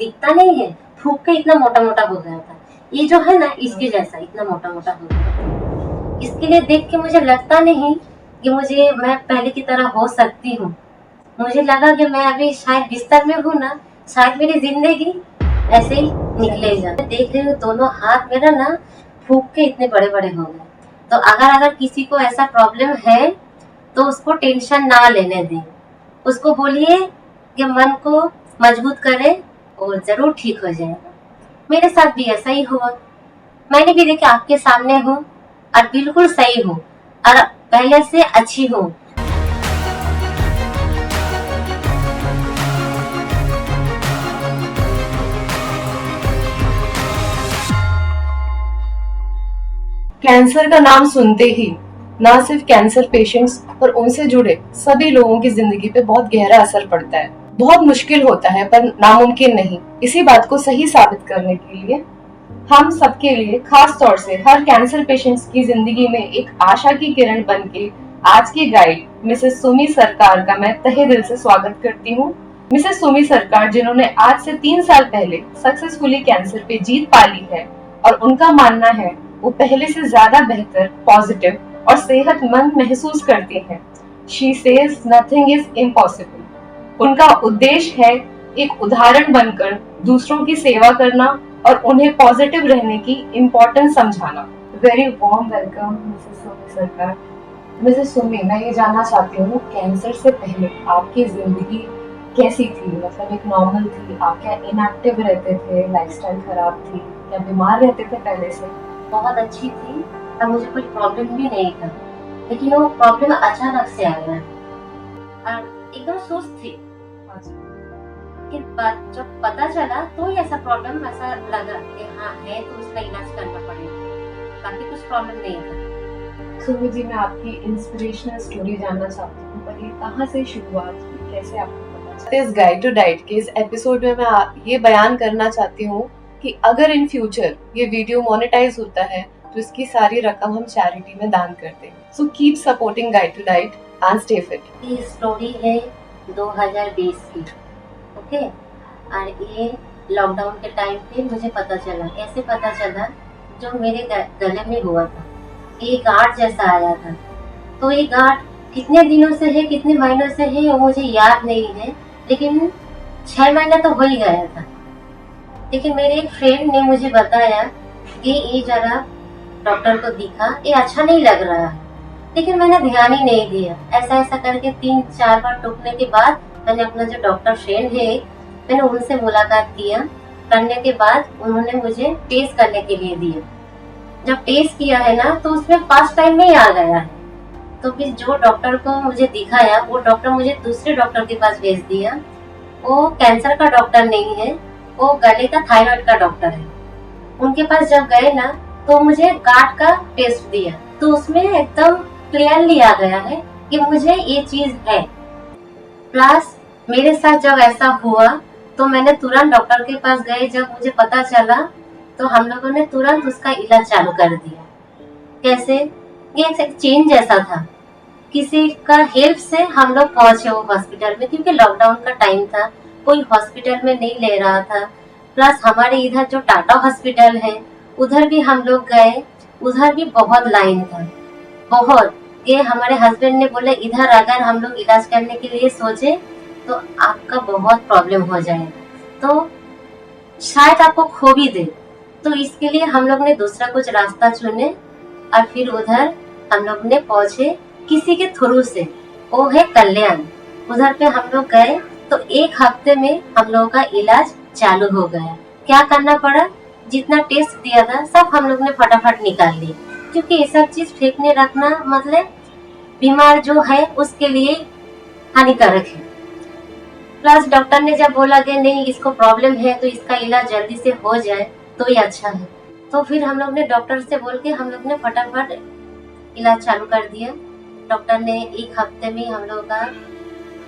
दिखता नहीं है, फूक के इतना मोटा मोटा हो गया था। ये जो है ना इसके जैसा इतना मोटा मोटा हो गया था। इसके लिए देख के मुझे लगता नहीं कि मैं पहले की तरह हो सकती हूँ। मुझे लगा कि मैं अभी शायद बिस्तर में हूँ ना, शायद मेरी जिंदगी ऐसे ही निकलेगा। मैं देख रही हूँ दोनों हाथ मेरा ना फूक के इतने बड़े बड़े हो गए। तो अगर किसी को ऐसा प्रॉब्लम है तो उसको टेंशन ना लेने दें, उसको बोलिए कि मन को मजबूत करे और जरूर ठीक हो जाएगा। मेरे साथ भी ऐसा ही हुआ। मैंने भी देखा आपके सामने हूँ और बिल्कुल सही हूँ और पहले से अच्छी हूँ। कैंसर का नाम सुनते ही ना सिर्फ कैंसर पेशेंट्स और उनसे जुड़े सभी लोगों की जिंदगी पे बहुत गहरा असर पड़ता है। बहुत मुश्किल होता है पर नामुमकिन नहीं। इसी बात को सही साबित करने के लिए हम सबके लिए, खास तौर से हर कैंसर पेशेंट्स की जिंदगी में एक आशा की किरण बनके आज की गाइड मिसेस सुमी सरकार का मैं तहे दिल से स्वागत करती हूँ। मिसेस सुमी सरकार, जिन्होंने आज से 3 साल पहले सक्सेसफुली कैंसर पे जीत पा ली है और उनका मानना है वो पहले से ज्यादा बेहतर, पॉजिटिव और सेहतमंद महसूस करती हैं। She says nothing is impossible। उनका उद्देश्य है एक उदाहरण बनकर दूसरों की सेवा करना और उन्हें पॉजिटिव रहने की इम्पोर्टेंस समझाना। Very warm welcome Mrs Sumi Sarkar. Mrs Sumi, मैं ये जानना चाहती हूँ, कैंसर से पहले आपकी जिंदगी कैसी थी? मतलब एक नॉर्मल थी? आप क्या इनएक्टिव रहते थे? लाइफस्टाइल खराब थी? क्या बीमार रहते थे पहले से? बहुत अच्छी थी और मुझे कोई प्रॉब्लम भी नहीं था, लेकिन वो प्रॉब्लम अचानक से आ गया और एकदम सुस्त थी। जब पता चला तो ही ऐसा प्रॉब्लम ऐसा लगा कि हाँ है तो उसका इलाज करना पड़ेगा, बाकी कुछ प्रॉब्लम नहीं था। सुमी जी, मैं आपकी इंस्पिरेशनल स्टोरी जानना चाहती हूँ, पर ये कहाँ से शुरुआत हुई, कैसे आपको पता चला? इस गाइड टू डाइट के इस एपिसोड में मैं ये बयान करना चाहती हूँ कि अगर इन फ्यूचर ये वीडियो मोनेटाइज होता है तो इसकी सारी रकम हम चैरिटी में दान करते हैं। So keep supporting guide to diet and stay fit. ये स्टोरी है 2020 की, ओके। और ये लॉकडाउन के टाइम पे मुझे पता चला। कैसे पता चला? जो मेरे गले में हुआ था, ये गांठ जैसा आया था। तो ये गांठ कितने दिनों से है, कितने महीनों से है वो मुझे याद नहीं है, लेकिन 6 महीना तो हो ही गया था। लेकिन मेरे एक फ्रेंड ने मुझे बताया कि ये जरा डॉक्टर को दिखा, ये अच्छा नहीं लग रहा है। लेकिन मैंने ध्यान ही नहीं दिया। ऐसा ऐसा करके 3-4 बार टूटने के बाद मैंने अपना जो डॉक्टर फ्रेंड है, मैंने उनसे मुलाकात किया। करने के बाद उन्होंने मुझे टेस्ट करने के लिए दिया। जब टेस्ट किया है ना तो उसमें फर्स्ट टाइम में ही आ गया है। तो फिर जो डॉक्टर को मुझे दिखाया वो डॉक्टर मुझे दूसरे डॉक्टर के पास भेज दिया। वो कैंसर का डॉक्टर नहीं है, वो गले का थायराइड का डॉक्टर है। उनके पास जब गए ना तो मुझे गांठ का टेस्ट दिया, तो उसमें एकदम क्लियरली आ गया है कि मुझे ये चीज है। प्लस मेरे साथ जब ऐसा हुआ तो मैंने तुरंत डॉक्टर के पास गए। जब मुझे पता चला तो हम लोगों ने तुरंत उसका इलाज चालू कर दिया। कैसे? ये एक चेन जैसा था। किसी का हेल्प से हम लोग पहुंचे वो हॉस्पिटल में, क्योंकि लॉकडाउन का टाइम था, कोई हॉस्पिटल में नहीं ले रहा था। प्लस हमारे इधर जो टाटा हॉस्पिटल है उधर भी हम लोग गए, उधर भी बहुत लाइन था, बहुत। ये हमारे हस्बैंड ने बोले इधर अगर हम लोग इलाज करने के लिए सोचे तो आपका बहुत प्रॉब्लम हो जाएगा, तो शायद आपको खो भी दे। तो इसके लिए हम लोग ने दूसरा कुछ रास्ता चुने और फिर उधर हम लोग ने पहुंचे किसी के थ्रू से, वो है कल्याण। उधर पे हम लोग गए तो 1 हफ्ते में हम लोगों का इलाज चालू हो गया। क्या करना पड़ा? जितना टेस्ट दिया था सब हम लोग ने फटाफट निकाल ली, क्योंकि ये सब चीज फेंकने रखना मतलब बीमार जो है उसके लिए हानिकारक है। प्लस डॉक्टर ने जब बोला कि नहीं इसको प्रॉब्लम है तो इसका इलाज जल्दी से हो जाए तो ये अच्छा है, तो फिर हम लोग ने डॉक्टर से बोल के हम लोग ने फटाफट इलाज चालू कर दिया। डॉक्टर ने 1 हफ्ते में हम लोग का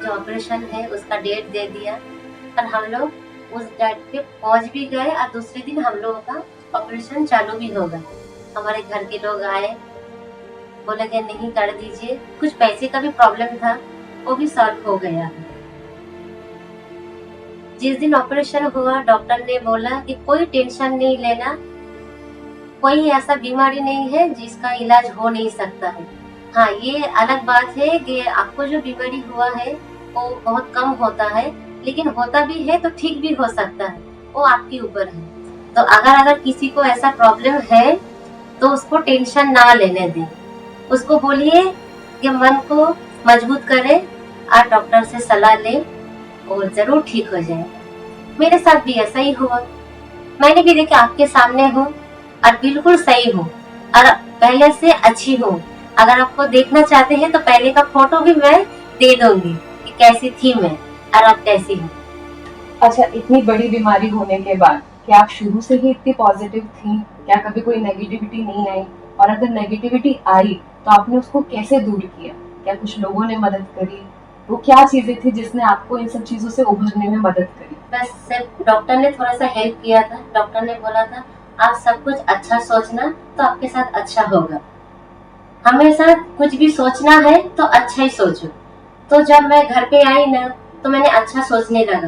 जो ऑपरेशन है उसका डेट दे दिया और हम लोग उस डेट पे पहुंच भी गए और दूसरे दिन हम लोगों का ऑपरेशन चालू भी हो गया। हमारे घर के लोग आए, बोले कि नहीं कर दीजिए। कुछ पैसे का भी प्रॉब्लम था, वो भी सॉल्व हो गया। जिस दिन ऑपरेशन हुआ डॉक्टर ने बोला कि कोई टेंशन नहीं लेना, कोई ऐसा बीमारी नहीं है जिसका इलाज हो नहीं सकता है। हाँ, ये अलग बात है कि आपको जो बीमारी हुआ है वो बहुत कम होता है, लेकिन होता भी है तो ठीक भी हो सकता है, वो आपके ऊपर है। तो अगर किसी को ऐसा प्रॉब्लम है तो उसको टेंशन ना लेने दें, उसको बोलिए कि मन को मजबूत करे और डॉक्टर से सलाह ले और जरूर ठीक हो जाए। मेरे साथ भी ऐसा ही हुआ। मैंने भी देखा आपके सामने हूँ और बिल्कुल सही हूँ और पहले से अच्छी हूँ। अगर आपको देखना चाहते हैं तो पहले का फोटो भी मैं दे दूंगी कि कैसी थी मैं और अब कैसी हूँ। अच्छा, इतनी बड़ी बीमारी होने के बाद क्या आप शुरू से ही इतनी पॉजिटिव थी? क्या कभी कोई नेगेटिविटी नहीं आई? और अगर नेगेटिविटी आई तो आपने उसको कैसे दूर किया? क्या कुछ लोगों ने मदद करी? वो क्या चीजें थी जिसने आपको इन सब चीजों से उभरने में मदद करी? बस सिर्फ डॉक्टर ने थोड़ा सा हेल्प किया था। डॉक्टर ने बोला था आप सब कुछ अच्छा सोचना तो आपके साथ अच्छा होगा, हमेशा कुछ भी सोचना है तो अच्छा ही सोचो। तो जब मैं घर पे आई ना तो मैंने अच्छा सोचने लगा।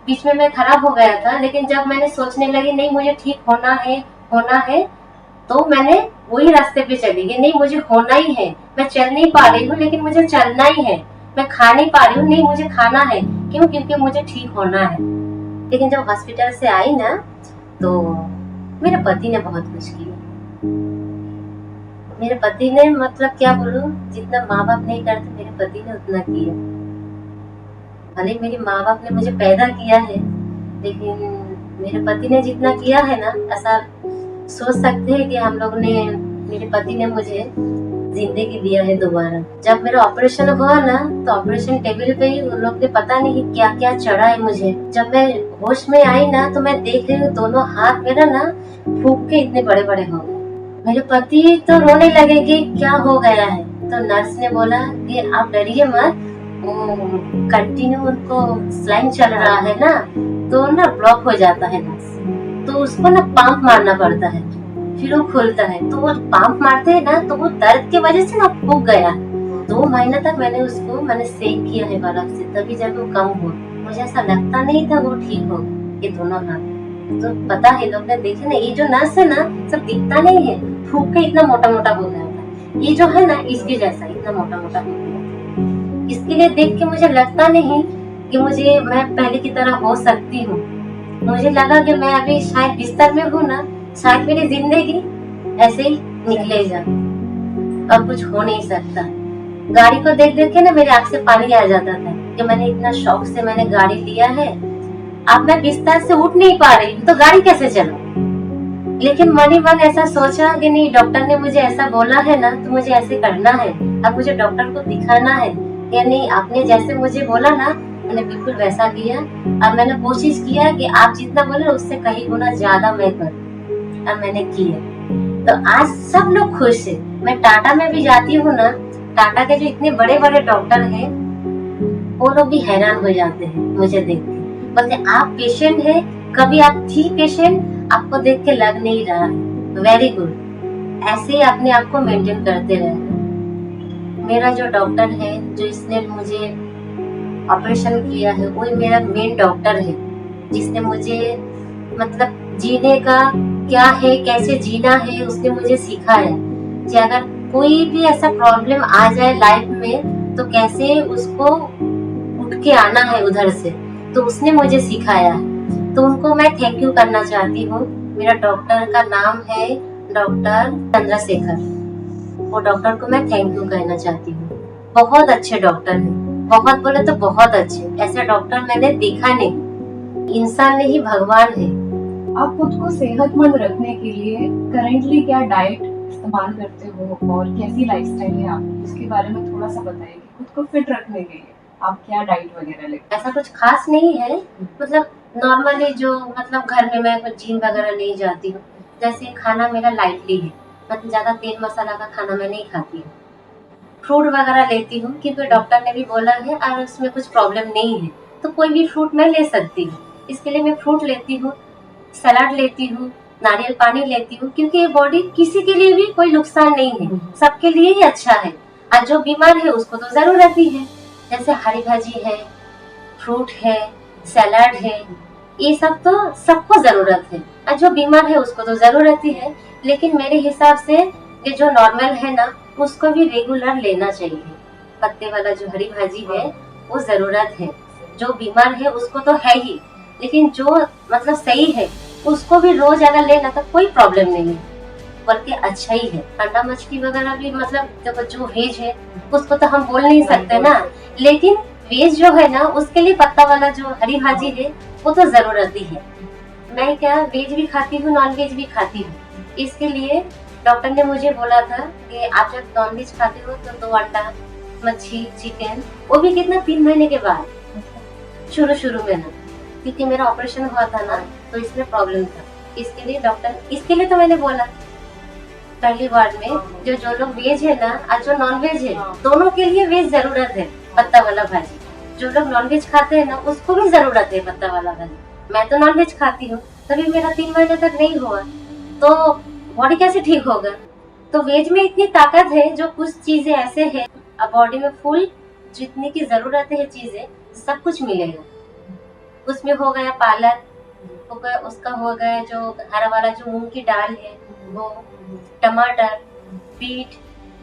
बीच में मैं खराब हो गया था, लेकिन जब मैंने सोचने लगी नहीं मुझे ठीक होना है, तो मैंने वही रास्ते पे चली गई। नहीं मुझे होना ही है, मैं चल नहीं पा रही हूँ लेकिन मुझे चलना ही है। मैं खा नहीं पा रही हूँ, नहीं मुझे खाना है। क्यों? क्योंकि मुझे ठीक होना है। लेकिन जब हॉस्पिटल से आई ना तो मेरे पति ने बहुत कुछ किया। मेरे पति ने मतलब क्या बोलूं, जितना माँ बाप नहीं करते मेरे पति ने उतना किया। भले मेरे माँ बाप ने मुझे पैदा किया है, लेकिन मेरे पति ने जितना किया है ना, ऐसा सोच सकते हैं कि हम लोग ने, मेरे पति ने मुझे जिंदगी दिया है दोबारा। जब मेरा ऑपरेशन हुआ ना तो ऑपरेशन टेबल पे ही उन लोग ने पता नहीं क्या क्या चढ़ा है मुझे। जब मैं होश में आई ना तो मैं देख रही हूँ दोनों हाथ मेरा ना फूक के इतने बड़े बड़े हो गए। मेरे पति तो रोने लगे कि क्या हो गया है। तो नर्स ने बोला कि आप डरिए मत, वो कंटिन्यू उनको स्लाइन चल रहा है ना तो ना ब्लॉक हो जाता है नस, तो उसको ना पंप मारना पड़ता है, फिर वो खुलता है। तो वो पंप मारते हैं ना तो वो दर्द की वजह से ना फूक गया। 2 महीना तक मैंने सेक किया है बर्फ से, तभी जाके वो कम हुआ। मुझे ऐसा लगता नहीं था वो ठीक हो ये दोनों हाथ। तो पता है लोग ने देखे ना, ये जो नस है ना सब दिखता नहीं है, फूक के इतना मोटा मोटा हो गया था। ये जो है ना इसके जैसा इतना मोटा मोटा हो गया। इसके लिए देख के मुझे लगता नहीं कि मैं पहले की तरह हो सकती हूँ। मुझे लगा कि मैं अभी शायद बिस्तर में हूँ ना, शायद मेरी जिंदगी ऐसे ही निकलेगा, अब कुछ हो नहीं सकता। गाड़ी को देख देख के ना मेरे आँख से पानी आ जाता था कि मैंने इतना शौक से मैंने गाड़ी लिया है, अब मैं बिस्तर से उठ नहीं पा रही हूँ तो गाड़ी कैसे चलाऊं। लेकिन मन ही मन ऐसा सोचा कि नहीं, डॉक्टर ने मुझे ऐसा बोला है ना तो मुझे ऐसे करना है। अब मुझे डॉक्टर को दिखाना है या नहीं, आपने जैसे मुझे बोला ना मैंने बिल्कुल वैसा किया। अब मैंने कोशिश किया कि आप जितना बोले उससे कहीं गुना ज्यादा मैं करूं, अब मैंने किया। तो आज सब लोग खुश है। मैं टाटा में भी जाती हूँ ना, टाटा के जो इतने बड़े बड़े डॉक्टर हैं वो लोग भी हैरान हो जाते हैं मुझे देख के, बोलते आप पेशेंट है, कभी आप थी पेशेंट, आपको देख के लग नहीं रहा है, वेरी गुड। ऐसे ही अपने आप को मेंटेन करते रहे। मेरा जो डॉक्टर है जो इसने मुझे ऑपरेशन किया है वही मेरा मेन डॉक्टर है, जिसने मुझे मतलब जीने का क्या है, कैसे जीना है उसने मुझे सिखाया कि अगर कोई भी ऐसा प्रॉब्लम आ जाए लाइफ में तो कैसे उसको उठ के आना है उधर से, तो उसने मुझे सिखाया है। तो उनको मैं थैंक यू करना चाहती हूँ। मेरा डॉक्टर का नाम है डॉक्टर चंद्रशेखर। वो डॉक्टर को मैं थैंक यू कहना चाहती हूँ। बहुत अच्छे डॉक्टर हैं, बहुत बोले तो बहुत अच्छे। ऐसे डॉक्टर मैंने देखा नहीं, इंसान नहीं भगवान है। आप खुद को सेहतमंद रखने के लिए करंटली क्या डाइट इस्तेमाल करते हो और कैसी लाइफस्टाइल है आपकी, उसके बारे में थोड़ा सा बताइए कि खुद को फिट रखने के लिए आप क्या डाइट वगैरह लेते ऐसा कुछ खास नहीं है, मतलब नॉर्मली जो मतलब घर में मैं कुछ जिम वगैरह नहीं जाती हूँ। जैसे खाना मेरा लाइटली है, मतलब ज्यादा तेल मसाला का खाना मैं नहीं खाती हूँ। फ्रूट वगैरह लेती हूँ क्योंकि डॉक्टर ने भी बोला है और उसमें कुछ प्रॉब्लम नहीं है, तो कोई भी फ्रूट मैं ले सकती हूँ। इसके लिए मैं फ्रूट लेती हूँ, सलाद लेती हूँ, नारियल पानी लेती हूँ, क्योंकि ये बॉडी किसी के लिए भी कोई नुकसान नहीं है, सबके लिए ही अच्छा है। और जो बीमार है उसको तो जरूरत ही है। जैसे हरी भाजी है, फ्रूट है, सैलाड है, ये सब तो सबको जरूरत है, और जो बीमार है उसको तो जरूरत ही है। लेकिन मेरे हिसाब से ये जो नॉर्मल है ना, उसको भी रेगुलर लेना चाहिए। पत्ते वाला जो हरी भाजी है वो जरूरत है। जो बीमार है उसको तो है ही, लेकिन जो मतलब सही है उसको भी रोज अगर लेना तो कोई प्रॉब्लम नहीं है, बल्कि अच्छा ही है। अंडा मछली वगैरह भी मतलब देखो, जो वेज है उसको तो हम बोल नहीं सकते ना, लेकिन वेज जो है ना उसके लिए पत्ता वाला जो हरी भाजी है वो तो जरूरत ही है। मैं क्या वेज भी खाती हूँ, नॉन वेज भी खाती हूँ, इसके लिए डॉक्टर ने मुझे बोला था कि आप जब नॉन वेज खाते हो तो 2 अंडा मच्छी चिकन, वो भी कितना 3 महीने के बाद, शुरू में ना, क्योंकि मेरा ऑपरेशन हुआ था ना तो इसमें प्रॉब्लम था। इसके लिए डॉक्टर, इसके लिए तो मैंने बोला पहली बार में, जो लोग वेज है ना और जो नॉन वेज है दोनों के लिए वेज जरूरत है पत्ता वाला भाजी। जो लोग नॉन वेज खाते हैं ना उसको भी जरूरत है पत्ता वाला भाजी। मैं तो नॉन वेज खाती हूँ, तभी मेरा 3 महीने तक नहीं हुआ, तो बॉडी कैसे ठीक होगा। तो वेज में इतनी ताकत है, जो कुछ चीजें ऐसे है अब बॉडी में फुल जितनी की जरूरत है चीजें सब कुछ मिलेगा। उसमें हो गया पालक, हो गया उसका, हो गया जो हरा वाला जो मूंग की दाल है वो, टमाटर, बीट,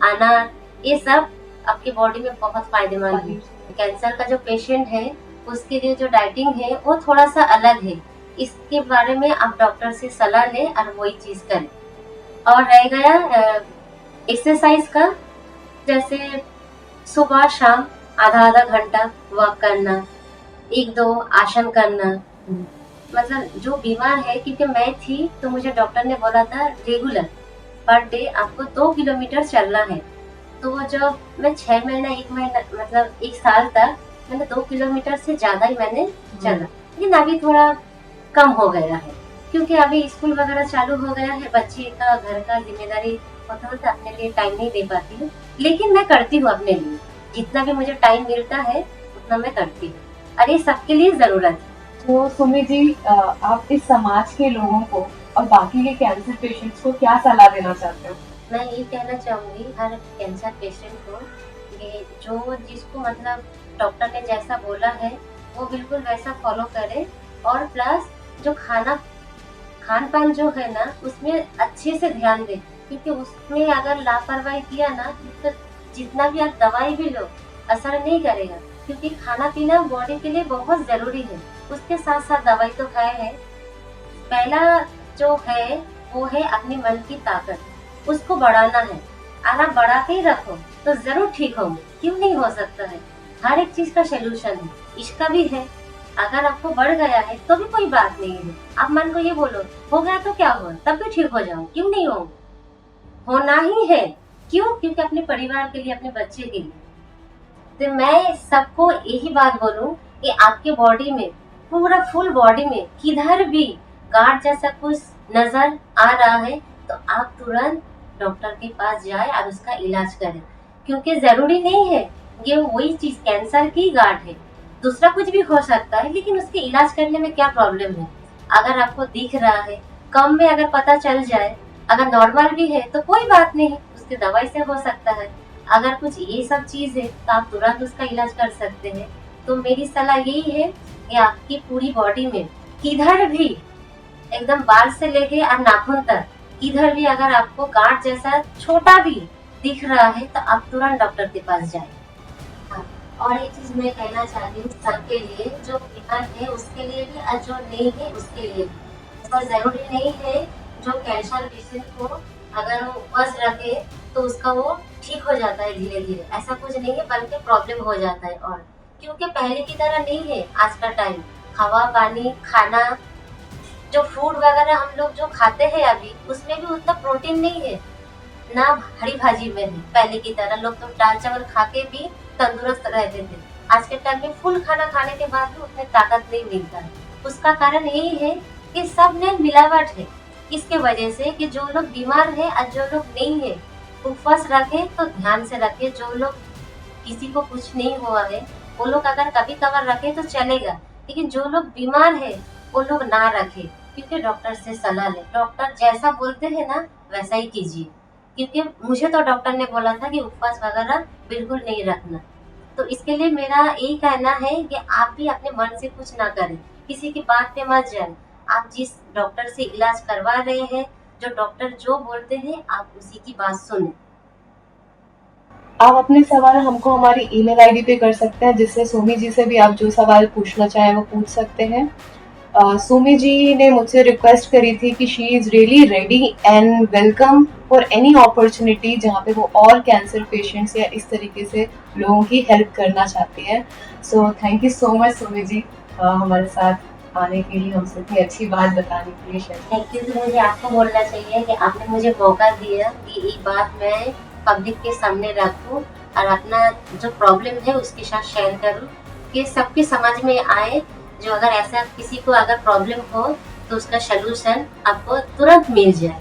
अनार, ये सब आपकी बॉडी में बहुत फायदेमंद है। कैंसर का जो पेशेंट है उसके लिए जो डाइटिंग है वो थोड़ा सा अलग है, इसके बारे में आप डॉक्टर से सलाह लें और वही चीज करें। और रह गया एक्सरसाइज का, जैसे सुबह शाम आधा आधा घंटा वॉक करना, 1-2 आसन करना। मतलब जो बीमार है, क्योंकि मैं थी तो मुझे डॉक्टर ने बोला था रेगुलर पर डे आपको 2 किलोमीटर चलना है। तो वो जब मैं 6 महीना 1 महीना मतलब 1 साल तक मैंने 2 किलोमीटर से ज्यादा ही मैंने चला, लेकिन अभी थोड़ा कम हो गया है, क्योंकि अभी स्कूल वगैरह चालू हो गया है, बच्चे का घर का जिम्मेदारी होता है तो अपने लिए टाइम नहीं दे पाती हूँ, लेकिन मैं करती हूँ अपने लिए, जितना भी मुझे टाइम मिलता है उतना मैं करती हूँ, और ये सबके लिए जरूरत है। तो सुमी जी, आप इस समाज के लोगों को और बाकी के कैंसर पेशेंट्स को क्या सलाह देना चाहते हो? मैं ये कहना चाहूंगी हर कैंसर पेशेंट को कि जो जिसको मतलब डॉक्टर ने जैसा बोला है वो बिल्कुल वैसा फॉलो करे, और प्लस जो खान पान जो है ना उसमें अच्छे से ध्यान दे, क्योंकि उसमें अगर लापरवाही किया ना तो जितना भी आप दवाई भी लो असर नहीं करेगा, क्योंकि खाना पीना बॉडी के लिए बहुत जरूरी है। उसके साथ साथ दवाई तो खाए है। पहला जो है वो है अपने मन की ताकत, उसको बढ़ाना है, और आप बढ़ा के ही रखो तो जरूर ठीक होंगे, क्यों नहीं हो सकता है। हर एक चीज का सोल्यूशन है, इसका भी है। अगर आपको बढ़ गया है तो भी कोई बात नहीं है, आप मन को ये बोलो हो गया तो क्या हुआ, तब भी ठीक हो जाओ, क्यों नहीं हो, होना ही है। क्यों? क्योंकि अपने परिवार के लिए, अपने बच्चे के लिए। तो मैं सबको यही बात बोलूं कि आपके बॉडी में, पूरा फुल बॉडी में किधर भी गांठ जैसा कुछ नजर आ रहा है तो आप तुरंत डॉक्टर के पास जाए और उसका इलाज करें, क्योंकि जरूरी नहीं है ये वही चीज कैंसर की गांठ है, दूसरा कुछ भी हो सकता है, लेकिन उसके इलाज करने में क्या प्रॉब्लम है। अगर आपको दिख रहा है, कम में अगर पता चल जाए, अगर नॉर्मल भी है तो कोई बात नहीं, उसकी दवाई से हो सकता है। अगर कुछ ये सब चीज है तो आप तुरंत उसका इलाज कर सकते हैं। तो मेरी सलाह यही है कि आपकी पूरी बॉडी में किधर भी, एकदम बाल से लेके और नाखून तक, किधर भी अगर आपको गांठ जैसा छोटा भी दिख रहा है तो आप तुरंत डॉक्टर के पास जाए। हाँ, और एक चीज मैं कहना चाहती हूँ सबके लिए, जो बीमार है उसके लिए भी और जो नहीं है उसके लिए भी। तो जरूरी नहीं है जो कैंसर पेशेंट को अगर वो उपवास रखे तो उसका वो ठीक हो जाता है धीरे धीरे, ऐसा कुछ नहीं है, बल्कि प्रॉब्लम हो जाता है। और क्योंकि पहले की तरह नहीं है आज का टाइम, हवा पानी खाना, जो फूड वगैरह हम लोग जो खाते हैं अभी उसमें भी उतना प्रोटीन नहीं है ना, हरी भाजी में है। पहले की तरह लोग तो दाल चावल खा के भी तंदुरुस्त रहते थे, आज के टाइम में फुल खाना खाने के बाद भी उतने ताकत नहीं मिलता है। उसका कारण यही है कि सब में मिलावट है, इसके वजह से कि जो लोग बीमार है और जो लोग नहीं है, उपवास रखे तो ध्यान से रखे। जो लोग किसी को कुछ नहीं हुआ है वो लोग अगर कभी कभार रखे तो चलेगा, लेकिन जो लोग बीमार है वो लोग ना रखे, क्योंकि डॉक्टर से सलाह ले, डॉक्टर जैसा बोलते हैं ना वैसा ही कीजिए। क्योंकि मुझे तो डॉक्टर ने बोला था कि उपवास वगैरह बिल्कुल नहीं रखना, तो इसके लिए मेरा यही कहना है कि आप भी अपने मन से कुछ ना करें, किसी की बात पे मत जाएं। आप जिस डॉक्टर से इलाज करवा रहे हैं, जो डॉक्टर जो बोलते हैं आप उसी की बात सुनें। आप अपने सवाल हमको हमारी ईमेल आईडी पे कर सकते हैं, जिससे सुमी जी से भी आप जो सवाल पूछना चाहें वो पूछ सकते हैं। सुमी जी ने मुझसे रिक्वेस्ट करी थी कि she is really ready and welcome for any opportunity जहाँ पे वो और कैंसर पेशेंट्स या इस तरीके से लोगों की हेल्प करना चाहती है। So thank you so much Sumi ji, हमारे साथ आने के लिए, हमसे इतनी अच्छी बात बताने के लिए। शायद थैंक यू। तो मुझे आपको बोलना चाहिए कि आपने मुझे मौका दिया कि ये बात मैं पब्लिक के सामने रखूं और अपना जो प्रॉब्लम है उसके साथ शेयर करूं कि सबके समझ में आए। जो अगर ऐसा किसी को अगर प्रॉब्लम हो तो उसका सलूशन आपको तुरंत मिल जाए।